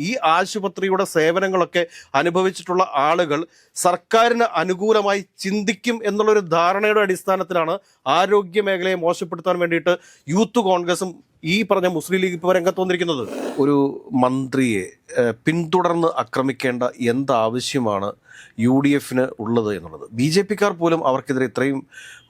ഈ ആശുപത്രിയുടെ സേവനങ്ങളൊക്കെ അനുഭവിച്ചിട്ടുള്ള ആളുകൾ സർക്കാരിന് അനുകൂലമായി ചിന്തിക്കും എന്നുള്ളൊരു ധാരണയുടെ അടിസ്ഥാനത്തിലാണ് ആരോഗ്യ മേഖലയെ മോശപ്പെടുത്താൻ വേണ്ടിയിട്ട് യൂത്ത് കോൺഗ്രസും ഈ പറഞ്ഞ മുസ്ലിം ലീഗ് ഇപ്പോൾ രംഗത്ത് വന്നിരിക്കുന്നത്. ഒരു മന്ത്രിയെ പിന്തുടർന്ന് ആക്രമിക്കേണ്ട എന്താവശ്യമാണ് UDF ഉള്ളത് എന്നുള്ളത്. BJPക്കാർ പോലും അവർക്കെതിരെ ഇത്രയും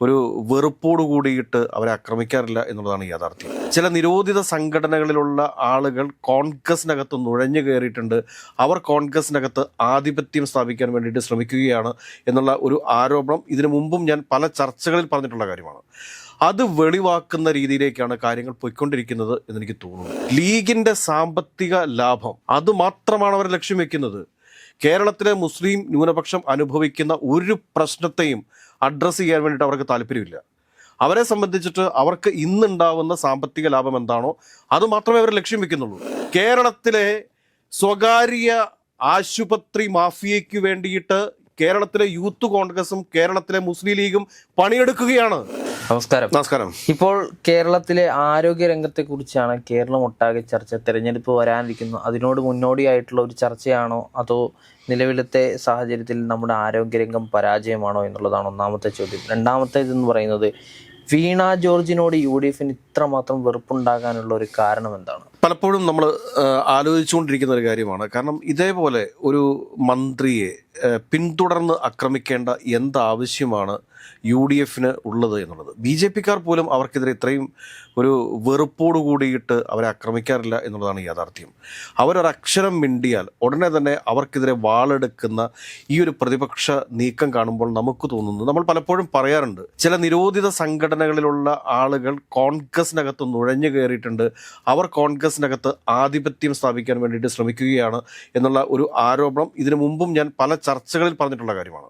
ഒരു വെറുപ്പോട് കൂടിയിട്ട് അവരെ ആക്രമിക്കാറില്ല എന്നുള്ളതാണ് യാഥാർത്ഥ്യം. ചില നിരോധിത സംഘടനകളിലുള്ള ആളുകൾ കോൺഗ്രസിനകത്ത് നുഴഞ്ഞു കയറിയിട്ടുണ്ട്. അവർ കോൺഗ്രസിനകത്ത് ആധിപത്യം സ്ഥാപിക്കാൻ വേണ്ടിയിട്ട് ശ്രമിക്കുകയാണ് എന്നുള്ള ഒരു ആരോപണം ഇതിനു മുമ്പും ഞാൻ പല ചർച്ചകളിൽ പറഞ്ഞിട്ടുള്ള കാര്യമാണ്. അത് വെളിവാക്കുന്ന രീതിയിലേക്കാണ് കാര്യങ്ങൾ പോയിക്കൊണ്ടിരിക്കുന്നത് എന്നെനിക്ക് തോന്നുന്നു. ലീഗിന്റെ സാമ്പത്തിക ലാഭം അതുമാത്രമാണ് അവർ ലക്ഷ്യം വെക്കുന്നത്. കേരളത്തിലെ മുസ്ലിം ന്യൂനപക്ഷം അനുഭവിക്കുന്ന ഒരു പ്രശ്നത്തെയും അഡ്രസ്സ് ചെയ്യാൻ വേണ്ടിയിട്ട് അവർക്ക് താല്പര്യമില്ല. അവരെ സംബന്ധിച്ചിട്ട് അവർക്ക് ഇന്നുണ്ടാവുന്ന സാമ്പത്തിക ലാഭം എന്താണോ അത് മാത്രമേ അവർ ലക്ഷ്യം വെക്കുന്നുള്ളൂ. കേരളത്തിലെ സ്വകാര്യ ആശുപത്രി മാഫിയയ്ക്ക് വേണ്ടിയിട്ട് കേരളത്തിലെ യൂത്ത് കോൺഗ്രസും കേരളത്തിലെ മുസ്ലിം ലീഗും പണിയെടുക്കുകയാണ്. നമസ്കാരം. ഇപ്പോൾ കേരളത്തിലെ ആരോഗ്യ രംഗത്തെ കുറിച്ചാണ് കേരളം ഒട്ടാകെ ചർച്ച. തെരഞ്ഞെടുപ്പ് വരാനിരിക്കുന്നു. അതിനോട് മുന്നോടിയായിട്ടുള്ള ഒരു ചർച്ചയാണോ അതോ നിലവിലത്തെ സാഹചര്യത്തിൽ നമ്മുടെ ആരോഗ്യരംഗം പരാജയമാണോ എന്നുള്ളതാണ് ഒന്നാമത്തെ ചോദ്യം. രണ്ടാമത്തേതെന്ന് പറയുന്നത് വീണ ജോർജിനോട് UDF ഇത്രമാത്രം വെറുപ്പുണ്ടാകാനുള്ള ഒരു കാരണം എന്താണ്? പലപ്പോഴും നമ്മൾ ആലോചിച്ചുകൊണ്ടിരിക്കുന്ന ഒരു കാര്യമാണ്. കാരണം ഇതേപോലെ ഒരു മന്ത്രിയെ പിന്തുടർന്ന് ആക്രമിക്കേണ്ട എന്താവശ്യമാണ് UDF ഉള്ളത് എന്നുള്ളത്. BJPക്കാർ പോലും അവർക്കെതിരെ ഇത്രയും ഒരു വെറുപ്പോട് കൂടിയിട്ട് അവരെ ആക്രമിക്കാറില്ല എന്നുള്ളതാണ് യാഥാർത്ഥ്യം. അവരൊരക്ഷരം മിണ്ടിയാൽ ഉടനെ തന്നെ അവർക്കെതിരെ വാളെടുക്കുന്ന ഈ ഒരു പ്രതിപക്ഷ നീക്കം കാണുമ്പോൾ നമുക്ക് തോന്നുന്നു, നമ്മൾ പലപ്പോഴും പറയാറുണ്ട്, ചില നിരോധിത സംഘടനകളിലുള്ള ആളുകൾ കോൺഗ്രസിനകത്ത് നുഴഞ്ഞു കയറിയിട്ടുണ്ട്. അവർ കോൺഗ്രസിനകത്ത് ആധിപത്യം സ്ഥാപിക്കാൻ വേണ്ടിയിട്ട് ശ്രമിക്കുകയാണ് എന്നുള്ള ഒരു ആരോപണം ഇതിനു മുമ്പും ഞാൻ പല ചർച്ചകളിൽ പറഞ്ഞിട്ടുള്ള കാര്യമാണ്.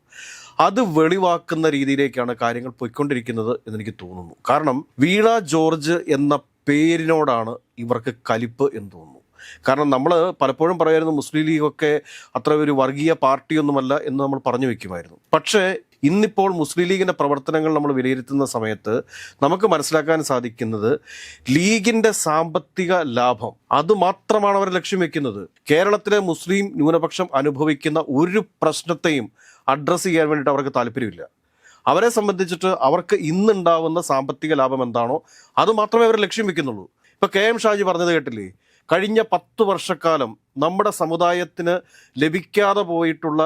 അത് വെളിവാക്കുന്ന രീതിയിലേക്കാണ് കാര്യങ്ങൾ പോയിക്കൊണ്ടിരിക്കുന്നത് എന്നെനിക്ക് തോന്നുന്നു. കാരണം വീണ ജോർജ് എന്ന പേരിനോടാണ് ഇവർക്ക് കലിപ്പ് എന്ന് തോന്നുന്നു. കാരണം നമ്മൾ പലപ്പോഴും പറയായിരുന്നു മുസ്ലിം ലീഗൊക്കെ അത്ര ഒരു വർഗീയ പാർട്ടിയൊന്നുമല്ല എന്ന് നമ്മൾ പറഞ്ഞു വെക്കുമായിരുന്നു. പക്ഷേ ഇന്നിപ്പോൾ മുസ്ലിം ലീഗിൻ്റെ പ്രവർത്തനങ്ങൾ നമ്മൾ വിലയിരുത്തുന്ന സമയത്ത് നമുക്ക് മനസ്സിലാക്കാൻ സാധിക്കുന്നത് ലീഗിൻ്റെ സാമ്പത്തിക ലാഭം അതുമാത്രമാണ് അവർ ലക്ഷ്യം വെക്കുന്നത്. കേരളത്തിലെ മുസ്ലിം ന്യൂനപക്ഷം അനുഭവിക്കുന്ന ഒരു പ്രശ്നത്തെയും അഡ്രസ്സ് ചെയ്യാൻ വേണ്ടിയിട്ട് അവർക്ക് താല്പര്യമില്ല. അവരെ സംബന്ധിച്ചിട്ട് അവർക്ക് ഇന്നുണ്ടാവുന്ന സാമ്പത്തിക ലാഭം എന്താണോ അത് മാത്രമേ അവർ ലക്ഷ്യം വെക്കുന്നുള്ളൂ. ഇപ്പോൾ KM ഷാജി പറഞ്ഞത് കേട്ടില്ലേ, കഴിഞ്ഞ 10 വർഷക്കാലം നമ്മുടെ സമുദായത്തിന് ലഭിക്കാതെ പോയിട്ടുള്ള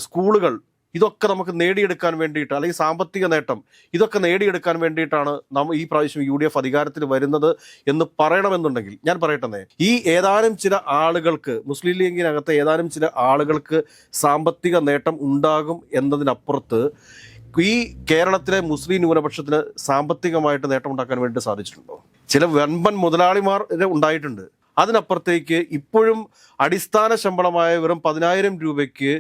സ്കൂളുകൾ ഇതൊക്കെ നമുക്ക് നേടിയെടുക്കാൻ വേണ്ടിയിട്ട്, അല്ലെങ്കിൽ സാമ്പത്തിക നേട്ടം ഇതൊക്കെ നേടിയെടുക്കാൻ വേണ്ടിയിട്ടാണ് നമ്മൾ ഈ പ്രാവശ്യം UDF അധികാരത്തിൽ വരുന്നത് എന്ന് പറയണമെന്നുണ്ടെങ്കിൽ ഞാൻ പറയട്ടെ, ഈ ഏതാനും ചില ആളുകൾക്ക്, മുസ്ലിം ലീഗിനകത്ത് ഏതാനും ചില ആളുകൾക്ക് സാമ്പത്തിക നേട്ടം ഉണ്ടാകും എന്നതിനപ്പുറത്ത് ഈ കേരളത്തിലെ മുസ്ലിം ന്യൂനപക്ഷത്തിന് സാമ്പത്തികമായിട്ട് നേട്ടം ഉണ്ടാക്കാൻ വേണ്ടി സാധിച്ചിട്ടുണ്ടോ? ചില വൻപൻ മുതലാളിമാർ ഉണ്ടായിട്ടുണ്ട്. അതിനപ്പുറത്തേക്ക് ഇപ്പോഴും അടിസ്ഥാന ശമ്പളമായ വെറും 10,000 രൂപയ്ക്ക്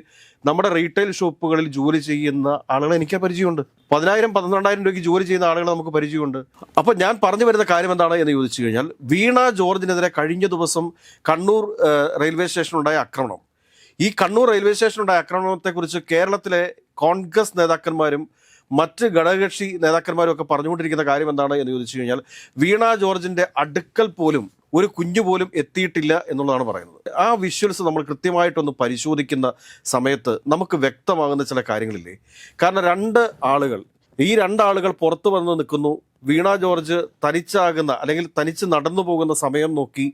നമ്മുടെ റീറ്റെയിൽ ഷോപ്പുകളിൽ ജോലി ചെയ്യുന്ന ആളുകളെ എനിക്ക് പരിചയമുണ്ട്. 10,000-12,000 രൂപയ്ക്ക് ജോലി ചെയ്യുന്ന ആളുകളെ നമുക്ക് പരിചയമുണ്ട്. അപ്പോൾ ഞാൻ പറഞ്ഞു വരുന്ന കാര്യം എന്താണ് എന്ന് ചോദിച്ചു കഴിഞ്ഞാൽ, വീണ ജോർജിനെതിരെ കഴിഞ്ഞ ദിവസം കണ്ണൂർ റെയിൽവേ സ്റ്റേഷനുണ്ടായ ആക്രമണം, ഈ കണ്ണൂർ റെയിൽവേ സ്റ്റേഷനുണ്ടായ ആക്രമണത്തെക്കുറിച്ച് കേരളത്തിലെ കോൺഗ്രസ് നേതാക്കന്മാരും മറ്റ് ഘടകകക്ഷി നേതാക്കന്മാരും ഒക്കെ പറഞ്ഞുകൊണ്ടിരിക്കുന്ന കാര്യം എന്താണ് എന്ന് ചോദിച്ചു കഴിഞ്ഞാൽ, വീണ ജോർജിൻ്റെ അടുക്കൽ പോലും ഒരു കുഞ്ഞു പോലും എത്തിയിട്ടില്ല എന്നുള്ളതാണ് പറയുന്നത്. ആ വിഷ്വൽസ് നമ്മൾ കൃത്യമായിട്ടൊന്ന് പരിശോധിക്കുന്ന സമയത്ത് നമുക്ക് വ്യക്തമാകുന്ന ചില കാര്യങ്ങളില്ലേ. കാരണം ഈ രണ്ടാളുകൾ പുറത്തു വന്ന് നിൽക്കുന്നു. വീണ ജോർജ് തനിച്ചാകുന്ന അല്ലെങ്കിൽ തനിച്ച് നടന്നു പോകുന്ന സമയം നോക്കി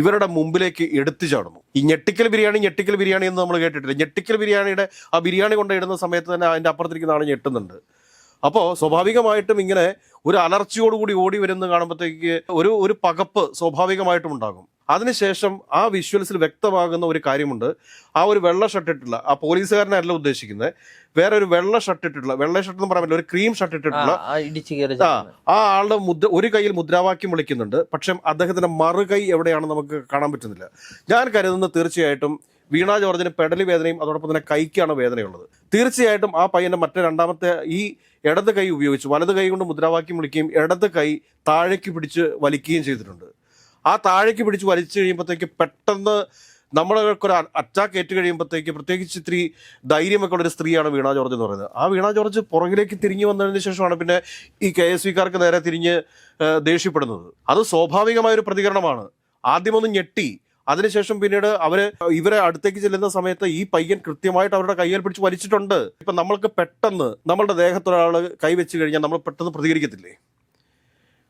ഇവരുടെ മുമ്പിലേക്ക് എടുത്തു ചാടുന്നു. ഈ ഞെട്ടിക്കൽ ബിരിയാണി എന്ന് നമ്മൾ കേട്ടിട്ടില്ല. ഞെട്ടിക്കൽ ബിരിയാണിയുടെ ആ ബിരിയാണി കൊണ്ട് ഇടുന്ന സമയത്ത് തന്നെ അതിൻ്റെ അപ്പുറത്തിരിക്കുന്ന ആൾ ഞെട്ടുന്നുണ്ട്. അപ്പോൾ സ്വാഭാവികമായിട്ടും ഇങ്ങനെ ഒരു അലർച്ചയോടുകൂടി ഓടി വരുന്ന കാണുമ്പോഴത്തേക്ക് ഒരു പകപ്പ് സ്വാഭാവികമായിട്ടും ഉണ്ടാകും. അതിനുശേഷം ആ വിഷ്വൽസിൽ വ്യക്തമാകുന്ന ഒരു കാര്യമുണ്ട്. ആ ഒരു വെള്ള ഷർട്ടിട്ടുള്ള ആ പോലീസുകാരനല്ല ഉദ്ദേശിക്കുന്നത്, വേറെ ഒരു വെള്ള ഷർട്ടിട്ടുള്ള, വെള്ള ഷർട്ട് എന്ന് പറയാൻ പറ്റില്ല, ഒരു ക്രീം ഷർട്ടിട്ടുള്ള ആ ആളുടെ ഒരു കൈയിൽ മുദ്രാവാക്യം വിളിക്കുന്നുണ്ട്. പക്ഷെ അദ്ദേഹത്തിന്റെ മറുകൈ എവിടെയാണെന്ന് നമുക്ക് കാണാൻ പറ്റുന്നില്ല. ഞാൻ കരുതുന്നത് തീർച്ചയായിട്ടും വീണ ജോർജിന് പെടലി വേദനയും അതോടൊപ്പം തന്നെ കൈക്കാണ് വേദനയുള്ളത്. തീർച്ചയായിട്ടും ആ പയ്യന്റെ രണ്ടാമത്തെ ഈ ഇടത് കൈ ഉപയോഗിച്ച് വലത് കൈ കൊണ്ട് മുദ്രാവാക്യം വിളിക്കുകയും ഇടത് കൈ താഴേക്ക് പിടിച്ച് വലിക്കുകയും ചെയ്തിട്ടുണ്ട്. ആ താഴേക്ക് പിടിച്ച് വലിച്ചു കഴിയുമ്പോഴത്തേക്ക് പെട്ടെന്ന് നമ്മളൊരു അറ്റാക്ക് ഏറ്റു കഴിയുമ്പോഴത്തേക്ക്, പ്രത്യേകിച്ച് ഇത്തിരി ധൈര്യമൊക്കെ ഉള്ളൊരു സ്ത്രീയാണ് വീണ ജോർജ് എന്ന് പറയുന്നത്. ആ വീണ ജോർജ് പുറകിലേക്ക് തിരിഞ്ഞു വന്നതിന് ശേഷമാണ് പിന്നെ ഈ KSVക്കാർക്ക് നേരെ തിരിഞ്ഞ് ദേഷ്യപ്പെടുന്നത്. അത് സ്വാഭാവികമായൊരു പ്രതികരണമാണ്. ആദ്യമൊന്ന് ഞെട്ടി, അതിനുശേഷം പിന്നീട് ഇവരെ അടുത്തേക്ക് ചെല്ലുന്ന സമയത്ത് ഈ പയ്യൻ കൃത്യമായിട്ട് അവരുടെ കയ്യിൽ പിടിച്ച് വലിച്ചിട്ടുണ്ട്. ഇപ്പം നമ്മൾക്ക് പെട്ടെന്ന് നമ്മളുടെ ദേഹത്തൊരാൾ കൈവച്ച് കഴിഞ്ഞാൽ നമ്മൾ പെട്ടെന്ന് പ്രതികരിക്കത്തില്ലേ?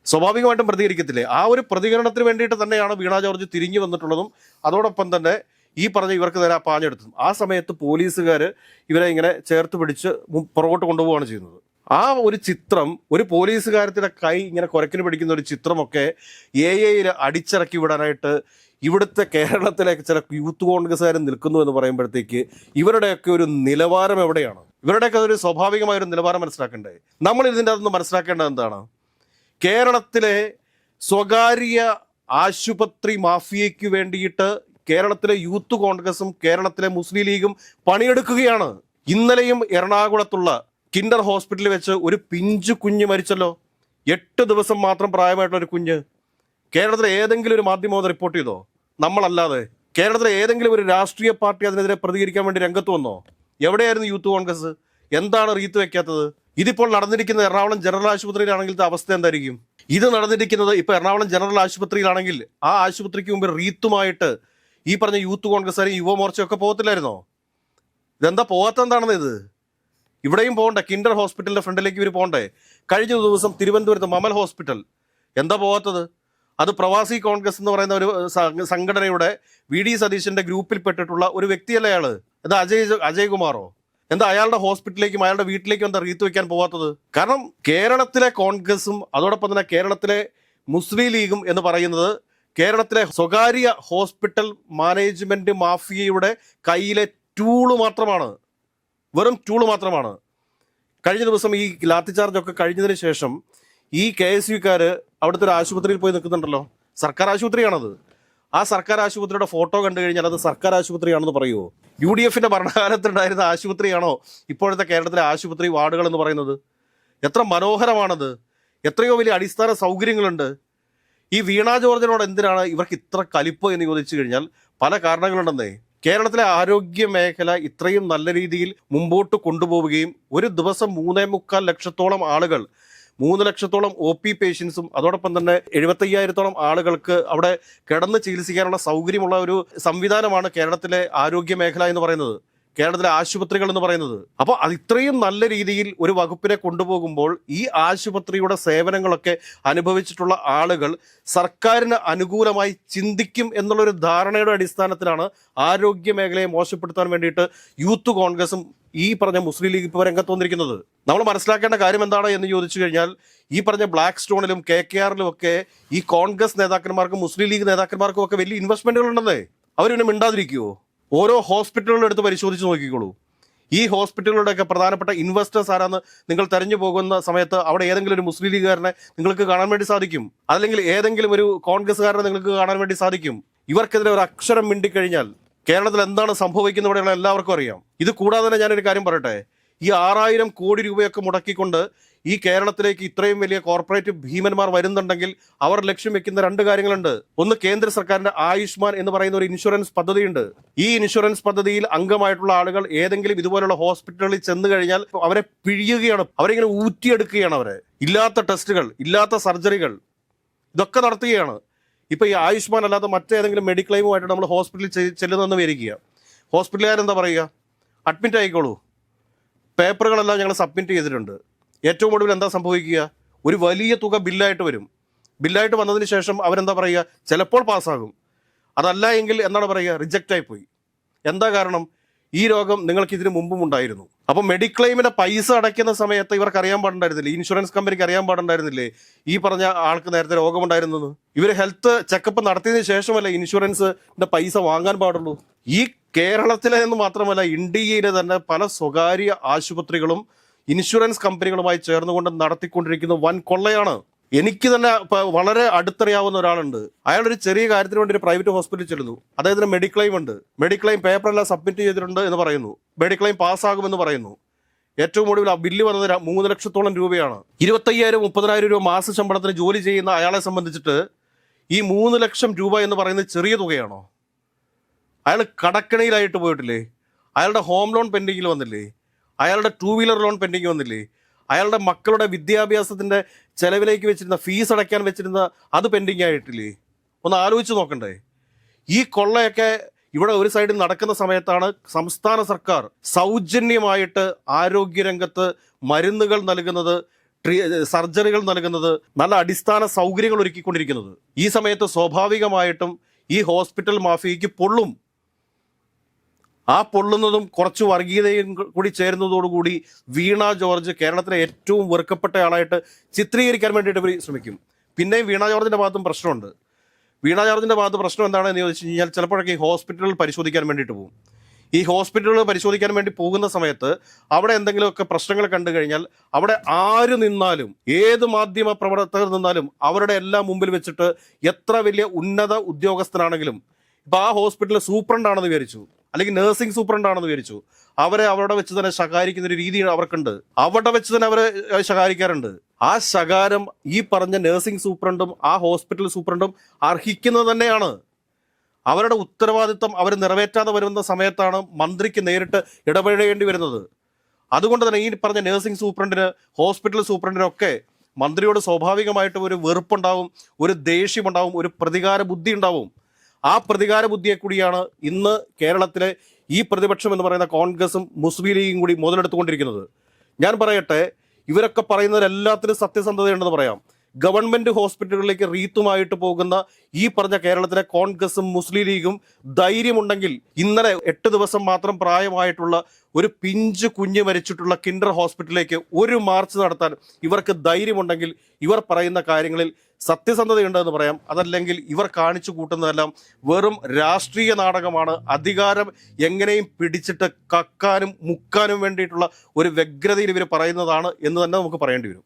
സ്വാഭാവികമായിട്ടും പ്രതികരിക്കത്തില്ലേ? ആ ഒരു പ്രതികരണത്തിന് വേണ്ടിയിട്ട് തന്നെയാണ് വീണ ജോർജ് തിരിഞ്ഞു വന്നിട്ടുള്ളതും അതോടൊപ്പം തന്നെ ഈ പറഞ്ഞ ഇവർക്ക് നേരെ പാഞ്ഞെടുത്തതും. ആ സമയത്ത് പോലീസുകാർ ഇവരെ ഇങ്ങനെ ചേർത്ത് പിടിച്ച് പുറകോട്ട് കൊണ്ടുപോവുകയാണ് ചെയ്യുന്നത്. ആ ഒരു ചിത്രം, ഒരു പോലീസുകാരത്തിന്റെ കൈ ഇങ്ങനെ കുരക്കിന് പിടിക്കുന്ന ഒരു ചിത്രമൊക്കെ AI അടിച്ചിറക്കി വിടാനായിട്ട് ഇവിടുത്തെ കേരളത്തിലെ ചില യൂത്ത് കോൺഗ്രസ്സുകാർ നിൽക്കുന്നു എന്ന് പറയുമ്പോഴത്തേക്ക് ഇവരുടെയൊക്കെ ഒരു നിലവാരം എവിടെയാണ്? ഇവരുടെയൊക്കെ ഒരു സ്വാഭാവികമായ ഒരു നിലവാരം മനസ്സിലാക്കണ്ടേ? നമ്മൾ ഇതിൻ്റെ അകത്ത് മനസ്സിലാക്കേണ്ടത് എന്താണ്? കേരളത്തിലെ സ്വകാര്യ ആശുപത്രി മാഫിയയ്ക്ക് വേണ്ടിയിട്ട് കേരളത്തിലെ യൂത്ത് കോൺഗ്രസും കേരളത്തിലെ മുസ്ലിം ലീഗും പണിയെടുക്കുകയാണ്. ഇന്നലെയും എറണാകുളത്തുള്ള കിൻഡർ ഹോസ്പിറ്റലിൽ വെച്ച് ഒരു പിഞ്ചു കുഞ്ഞ് മരിച്ചല്ലോ. 8 ദിവസം മാത്രം പ്രായമായിട്ടുള്ള ഒരു കുഞ്ഞ്. കേരളത്തിലെ ഏതെങ്കിലും ഒരു മാധ്യമം റിപ്പോർട്ട് ചെയ്തോ? നമ്മളല്ലാതെ കേരളത്തിലെ ഏതെങ്കിലും ഒരു രാഷ്ട്രീയ പാർട്ടി അതിനെതിരെ പ്രതികരിക്കാൻ വേണ്ടി രംഗത്ത് വന്നോ? എവിടെയായിരുന്നു യൂത്ത് കോൺഗ്രസ്? എന്താണ് റീത്ത് വെക്കാത്തത്? ഇതിപ്പോൾ നടന്നിരിക്കുന്നത് എറണാകുളം ജനറൽ ആശുപത്രിയിലാണെങ്കിൽ അവസ്ഥ എന്തായിരിക്കും? ഇത് നടന്നിരിക്കുന്നത് ഇപ്പൊ എറണാകുളം ജനറൽ ആശുപത്രിയിലാണെങ്കിൽ ആ ആശുപത്രിക്ക് മുമ്പ് റീത്തുമായിട്ട് ഈ പറഞ്ഞ യൂത്ത് കോൺഗ്രസ്സുകാരും യുവമോർച്ചയൊക്കെ പോകത്തില്ലായിരുന്നോ? ഇതെന്താ പോകാത്ത എന്താണെന്ന്? ഇത് ഇവിടെയും പോകണ്ടേ? കിൻഡർ ഹോസ്പിറ്റലിന്റെ ഫ്രണ്ടിലേക്ക് ഇവർ പോകണ്ടേ? കഴിഞ്ഞ ദിവസം തിരുവനന്തപുരത്ത് മമൽ ഹോസ്പിറ്റൽ എന്താ പോകാത്തത്? അത് പ്രവാസി കോൺഗ്രസ് എന്ന് പറയുന്ന ഒരു സംഘടനയുടെ VD സതീശന്റെ ഗ്രൂപ്പിൽപ്പെട്ടിട്ടുള്ള ഒരു വ്യക്തിയല്ലേ അയാള്? എന്താ അജയ്കുമാറോ? എന്താ അയാളുടെ ഹോസ്പിറ്റലിലേക്കും അയാളുടെ വീട്ടിലേക്കും എന്താ റീത്ത് വെക്കാൻ പോകാത്തത്? കാരണം കേരളത്തിലെ കോൺഗ്രസും അതോടൊപ്പം തന്നെ കേരളത്തിലെ മുസ്ലിം ലീഗും എന്ന് പറയുന്നത് കേരളത്തിലെ സ്വകാര്യ ഹോസ്പിറ്റൽ മാനേജ്മെന്റ് മാഫിയയുടെ കയ്യിലെ ടൂള് മാത്രമാണ്, വെറും ടൂള് മാത്രമാണ്. കഴിഞ്ഞ ദിവസം ഈ ലാത്തിചാർജൊക്കെ കഴിഞ്ഞതിന് ശേഷം ഈ KSUക്കാർ അവിടുത്തെ ഒരു ആശുപത്രിയിൽ പോയി നിൽക്കുന്നുണ്ടല്ലോ. സർക്കാർ ആശുപത്രിയാണത്. ആ സർക്കാർ ആശുപത്രിയുടെ ഫോട്ടോ കണ്ടു കഴിഞ്ഞാൽ അത് സർക്കാർ ആശുപത്രിയാണെന്ന് പറയുമോ? UDFന്റെ ഭരണകാലത്തുണ്ടായിരുന്ന ആശുപത്രിയാണോ ഇപ്പോഴത്തെ കേരളത്തിലെ ആശുപത്രി വാർഡുകൾ എന്ന് പറയുന്നത്? എത്ര മനോഹരമാണത്! എത്രയോ വലിയ അടിസ്ഥാന സൗകര്യങ്ങളുണ്ട്. ഈ വീണ ജോർജിനോട് എന്തിനാണ് ഇവർക്ക് ഇത്ര കലിപ്പ് എന്ന് ചോദിച്ചു കഴിഞ്ഞാൽ പല കാരണങ്ങളുണ്ടെന്നേ. കേരളത്തിലെ ആരോഗ്യ മേഖല ഇത്രയും നല്ല രീതിയിൽ മുമ്പോട്ട് കൊണ്ടുപോവുകയും ഒരു ദിവസം 3.25 ലക്ഷത്തോളം ആളുകൾ, 3 ലക്ഷത്തോളം OP പേഷ്യൻസും അതോടൊപ്പം തന്നെ 75,000-ഓളം ആളുകൾക്ക് അവിടെ കിടന്ന് ചികിത്സിക്കാനുള്ള സൗകര്യമുള്ള ഒരു സംവിധാനമാണ് കേരളത്തിലെ ആരോഗ്യ മേഖല എന്ന് പറയുന്നത്, കേരളത്തിലെ ആശുപത്രികൾ എന്ന് പറയുന്നത്. അപ്പോൾ അത് ഇത്രയും നല്ല രീതിയിൽ ഒരു വകുപ്പിനെ കൊണ്ടുപോകുമ്പോൾ ഈ ആശുപത്രിയുടെ സേവനങ്ങളൊക്കെ അനുഭവിച്ചിട്ടുള്ള ആളുകൾ സർക്കാരിന് അനുകൂലമായി ചിന്തിക്കും എന്നുള്ളൊരു ധാരണയുടെ അടിസ്ഥാനത്തിലാണ് ആരോഗ്യ മേഖലയെ മോശപ്പെടുത്താൻ വേണ്ടിയിട്ട് യൂത്ത് കോൺഗ്രസും ഈ പറഞ്ഞ മുസ്ലിം ലീഗ് ഇപ്പോൾ രംഗത്ത് വന്നിരിക്കുന്നത്. നമ്മൾ മനസ്സിലാക്കേണ്ട കാര്യം എന്താണ് എന്ന് ചോദിച്ചു കഴിഞ്ഞാൽ ഈ പറഞ്ഞ ബ്ലാക്ക് സ്റ്റോണിലും KKRലും ഒക്കെ ഈ കോൺഗ്രസ് നേതാക്കന്മാർക്കും മുസ്ലിം ലീഗ് നേതാക്കന്മാർക്കും ഒക്കെ വലിയ ഇൻവെസ്റ്റ്മെന്റുകൾ ഉണ്ടെന്നേ. അവരിനെ മിണ്ടാതിരിക്കുവോ? ഓരോ ഹോസ്പിറ്റലുകളും എടുത്ത് പരിശോധിച്ച് നോക്കിക്കോളൂ. ഈ ഹോസ്പിറ്റലുകളുടെയൊക്കെ പ്രധാനപ്പെട്ട ഇൻവെസ്റ്റേഴ്സ് ആരാന്ന് നിങ്ങൾ തെരഞ്ഞു പോകുന്ന സമയത്ത് അവിടെ ഏതെങ്കിലും ഒരു മുസ്ലിം ലീഗുകാരനെ നിങ്ങൾക്ക് കാണാൻ വേണ്ടി സാധിക്കും, അല്ലെങ്കിൽ ഏതെങ്കിലും ഒരു കോൺഗ്രസ്സുകാരനെ നിങ്ങൾക്ക് കാണാൻ വേണ്ടി സാധിക്കും. ഇവർക്കെതിരെ ഒരു അക്ഷരം മിണ്ടിക്കഴിഞ്ഞാൽ കേരളത്തിൽ എന്താണ് സംഭവിക്കുന്നത് ഇവിടെയുള്ള എല്ലാവർക്കും അറിയാം. ഇത് കൂടാതെ തന്നെ ഞാനൊരു കാര്യം പറയട്ടെ. ഈ 6,000 കോടി രൂപയൊക്കെ മുടക്കിക്കൊണ്ട് ഈ കേരളത്തിലേക്ക് ഇത്രയും വലിയ കോർപ്പറേറ്റ് ഭീമന്മാർ വരുന്നുണ്ടെങ്കിൽ അവർ ലക്ഷ്യം വെക്കുന്ന 2 കാര്യങ്ങളുണ്ട്. ഒന്ന്, കേന്ദ്ര സർക്കാരിന്റെ ആയുഷ്മാൻ എന്ന് പറയുന്ന ഒരു ഇൻഷുറൻസ് പദ്ധതിയുണ്ട്. ഈ ഇൻഷുറൻസ് പദ്ധതിയിൽ അംഗമായിട്ടുള്ള ആളുകൾ ഏതെങ്കിലും ഇതുപോലുള്ള ഹോസ്പിറ്റലുകളിൽ ചെന്ന് കഴിഞ്ഞാൽ അവരെ പിഴിയുകയാണ്, അവരിങ്ങനെ ഊറ്റിയെടുക്കുകയാണ്. അവരെ ഇല്ലാത്ത ടെസ്റ്റുകൾ, ഇല്ലാത്ത സർജറികൾ ഇതൊക്കെ നടത്തുകയാണ്. ഇപ്പൊ ഈ ആയുഷ്മാൻ അല്ലാതെ മറ്റേതെങ്കിലും മെഡിക്ലെയിമുമായിട്ട് നമ്മൾ ഹോസ്പിറ്റലിൽ ചെല്ലുന്നെന്ന് വിചാരിക്കുക. ഹോസ്പിറ്റലുകാരെന്താ പറയുക? അഡ്മിറ്റ് ആയിക്കോളൂ, പേപ്പറുകളെല്ലാം ഞങ്ങൾ സബ്മിറ്റ് ചെയ്തിട്ടുണ്ട്. ഏറ്റവും ഒടുവിൽ എന്താ സംഭവിക്കുക? ഒരു വലിയ തുക ബില്ലായിട്ട് വരും. ബില്ലായിട്ട് വന്നതിന് ശേഷം അവരെന്താ പറയുക? ചിലപ്പോൾ പാസ്സാകും, അതല്ല എങ്കിൽ എന്താണ് പറയുക? റിജക്റ്റ് ആയിപ്പോയി. എന്താ കാരണം? ഈ രോഗം നിങ്ങൾക്ക് ഇതിനു മുമ്പും ഉണ്ടായിരുന്നു. അപ്പം മെഡിക്ലെയിമിന്റെ പൈസ അടയ്ക്കുന്ന സമയത്ത് ഇവർക്ക് അറിയാൻ പാടുണ്ടായിരുന്നില്ലേ? ഇൻഷുറൻസ് കമ്പനിക്ക് അറിയാൻ പാടുണ്ടായിരുന്നില്ലേ ഈ പറഞ്ഞ ആൾക്ക് നേരത്തെ രോഗമുണ്ടായിരുന്നത്? ഇവർ ഹെൽത്ത് ചെക്കപ്പ് നടത്തിയതിനു ശേഷമല്ല ഇൻഷുറൻസിന്റെ പൈസ വാങ്ങാൻ പാടുള്ളൂ. ഈ കേരളത്തിലെ എന്ന് മാത്രമല്ല ഇന്ത്യയിലെ തന്നെ പല സ്വകാര്യ ആശുപത്രികളും ഇൻഷുറൻസ് കമ്പനികളുമായി ചേർന്നുകൊണ്ട് നടത്തിക്കൊണ്ടിരിക്കുന്ന വൻ കൊള്ളയാണ്. എനിക്ക് തന്നെ വളരെ അടുത്തറിയാവുന്ന ഒരാളുണ്ട്. അയാളൊരു ചെറിയ കാര്യത്തിന് വേണ്ടി ഒരു പ്രൈവറ്റ് ഹോസ്പിറ്റലിൽ ചെല്ലുന്നു. അദ്ദേഹത്തിന് മെഡിക്ലെയിം ഉണ്ട്. മെഡിക്ലെയിം പേപ്പറെല്ലാം സബ്മിറ്റ് ചെയ്തിട്ടുണ്ട് എന്ന് പറയുന്നു. മെഡിക്ലെയിം പാസ്സാകുമെന്ന് പറയുന്നു. ഏറ്റവും ഒടുവിൽ ആ ബില്ല് വന്നത് 3 ലക്ഷത്തോളം രൂപയാണ്. 25,000-30,000 രൂപ മാസ ശമ്പളത്തിന് ജോലി ചെയ്യുന്ന അയാളെ സംബന്ധിച്ചിട്ട് ഈ 3 ലക്ഷം രൂപ എന്ന് പറയുന്നത് ചെറിയ തുകയാണോ? അയാൾ കടക്കണിയിലായിട്ട് പോയിട്ടില്ലേ? അയാളുടെ ഹോം ലോൺ പെൻഡിങ്ങിൽ വന്നില്ലേ? അയാളുടെ 2 വീലർ ലോൺ പെൻഡിങ് വന്നില്ലേ? അയാളുടെ മക്കളുടെ വിദ്യാഭ്യാസത്തിന്റെ ചെലവിലേക്ക് വെച്ചിരുന്ന ഫീസ് അടയ്ക്കാൻ വെച്ചിരുന്ന അത് പെൻഡിങ് ആയിട്ടില്ലേ? ഒന്ന് ആലോചിച്ച് നോക്കണ്ടേ? ഈ കൊള്ളയൊക്കെ ഇവിടെ ഒരു സൈഡിൽ നടക്കുന്ന സമയത്താണ് സംസ്ഥാന സർക്കാർ സൗജന്യമായിട്ട് ആരോഗ്യരംഗത്ത് മരുന്നുകൾ നൽകുന്നത്, സർജറികൾ നൽകുന്നത്, നല്ല അടിസ്ഥാന സൗകര്യങ്ങൾ ഒരുക്കിക്കൊണ്ടിരിക്കുന്നത്. ഈ സമയത്ത് സ്വാഭാവികമായിട്ടും ഈ ഹോസ്പിറ്റൽ മാഫിയയ്ക്ക് പൊള്ളും. ആ പൊള്ളുന്നതും കുറച്ച് വർഗീയതയും കൂടി ചേരുന്നതോടുകൂടി വീണ ജോർജ് കേരളത്തിലെ ഏറ്റവും വെറുക്കപ്പെട്ട ആളായിട്ട് ചിത്രീകരിക്കാൻ വേണ്ടിയിട്ട് ഇവർ ശ്രമിക്കും. പിന്നെയും വീണ ജോർജിന്റെ ഭാഗത്തും പ്രശ്നമുണ്ട്. വീണ ജോർജിന്റെ ഭാഗത്ത് പ്രശ്നം എന്താണെന്ന് ചോദിച്ചു കഴിഞ്ഞാൽ ചിലപ്പോഴൊക്കെ ഈ ഹോസ്പിറ്റലുകൾ പരിശോധിക്കാൻ വേണ്ടിയിട്ട് പോകും. ഈ ഹോസ്പിറ്റലുകൾ പരിശോധിക്കാൻ വേണ്ടി പോകുന്ന സമയത്ത് അവിടെ എന്തെങ്കിലുമൊക്കെ പ്രശ്നങ്ങൾ കണ്ടു കഴിഞ്ഞാൽ അവിടെ ആര് നിന്നാലും, ഏത് മാധ്യമ പ്രവർത്തകർ നിന്നാലും അവരുടെ എല്ലാം മുമ്പിൽ വെച്ചിട്ട് എത്ര വലിയ ഉന്നത ഉദ്യോഗസ്ഥനാണെങ്കിലും, ഇപ്പൊ ആ ഹോസ്പിറ്റലിൽ സൂപ്രണ്ടാണെന്ന് വിചാരിച്ചു, അല്ലെങ്കിൽ നഴ്സിംഗ് സൂപ്രണ്ടാണെന്ന് വിചാരിച്ചു, അവരെ അവിടെ വെച്ച് തന്നെ ശകാരിക്കുന്ന ഒരു രീതി അവർക്കുണ്ട്. അവിടെ വെച്ച് തന്നെ അവരെ ശകാരിക്കാറുണ്ട്. ആ ശകാരം ഈ പറഞ്ഞ നഴ്സിംഗ് സൂപ്രണ്ടും ആ ഹോസ്പിറ്റൽ സൂപ്രണ്ടും അർഹിക്കുന്നത് തന്നെയാണ്. അവരുടെ ഉത്തരവാദിത്തം അവർ നിറവേറ്റാതെ വരുന്ന സമയത്താണ് മന്ത്രിക്ക് നേരിട്ട് ഇടപെടേണ്ടി വരുന്നത്. അതുകൊണ്ട് തന്നെ ഈ പറഞ്ഞ നഴ്സിംഗ് സൂപ്രണ്ടിന്, ഹോസ്പിറ്റൽ സൂപ്രണ്ടിനൊക്കെ മന്ത്രിയോട് സ്വാഭാവികമായിട്ടും ഒരു വെറുപ്പുണ്ടാവും, ഒരു ദേഷ്യമുണ്ടാവും, ഒരു പ്രതികാര ബുദ്ധി ഉണ്ടാവും. ആ പ്രതികാര ബുദ്ധിയെ കൂടിയാണ് ഇന്ന് കേരളത്തിലെ ഈ പ്രതിപക്ഷം എന്ന് പറയുന്ന കോൺഗ്രസും മുസ്ലിം ലീഗും കൂടി മുതലെടുത്തുകൊണ്ടിരിക്കുന്നത്. ഞാൻ പറയട്ടെ, ഇവരൊക്കെ പറയുന്നതിലെല്ലാത്തിനും സത്യസന്ധതയുണ്ടെന്ന് പറയാം. ഗവൺമെന്റ് ഹോസ്പിറ്റലുകളിലേക്ക് റീത്തുമായിട്ട് പോകുന്ന ഈ പറഞ്ഞ കേരളത്തിലെ കോൺഗ്രസും മുസ്ലിം ലീഗും ധൈര്യമുണ്ടെങ്കിൽ ഇന്നലെ 8 ദിവസം മാത്രം പ്രായമായിട്ടുള്ള ഒരു പിഞ്ച് കുഞ്ഞ് മരിച്ചിട്ടുള്ള കിൻഡർ ഹോസ്പിറ്റലിലേക്ക് ഒരു മാർച്ച് നടത്താൻ ഇവർക്ക് ധൈര്യമുണ്ടെങ്കിൽ ഇവർ പറയുന്ന കാര്യങ്ങളിൽ സത്യസന്ധതയുണ്ടെന്ന് പറയാം. അതല്ലെങ്കിൽ ഇവർ കാണിച്ചു കൂട്ടുന്നതെല്ലാം വെറും രാഷ്ട്രീയ നാടകമാണ്. അധികാരം എങ്ങനെയും പിടിച്ചിട്ട് കക്കാനും മുക്കാനും വേണ്ടിയിട്ടുള്ള ഒരു വ്യഗ്രതയിൽ ഇവർ പറയുന്നതാണ് എന്ന് തന്നെ നമുക്ക് പറയേണ്ടി വരും.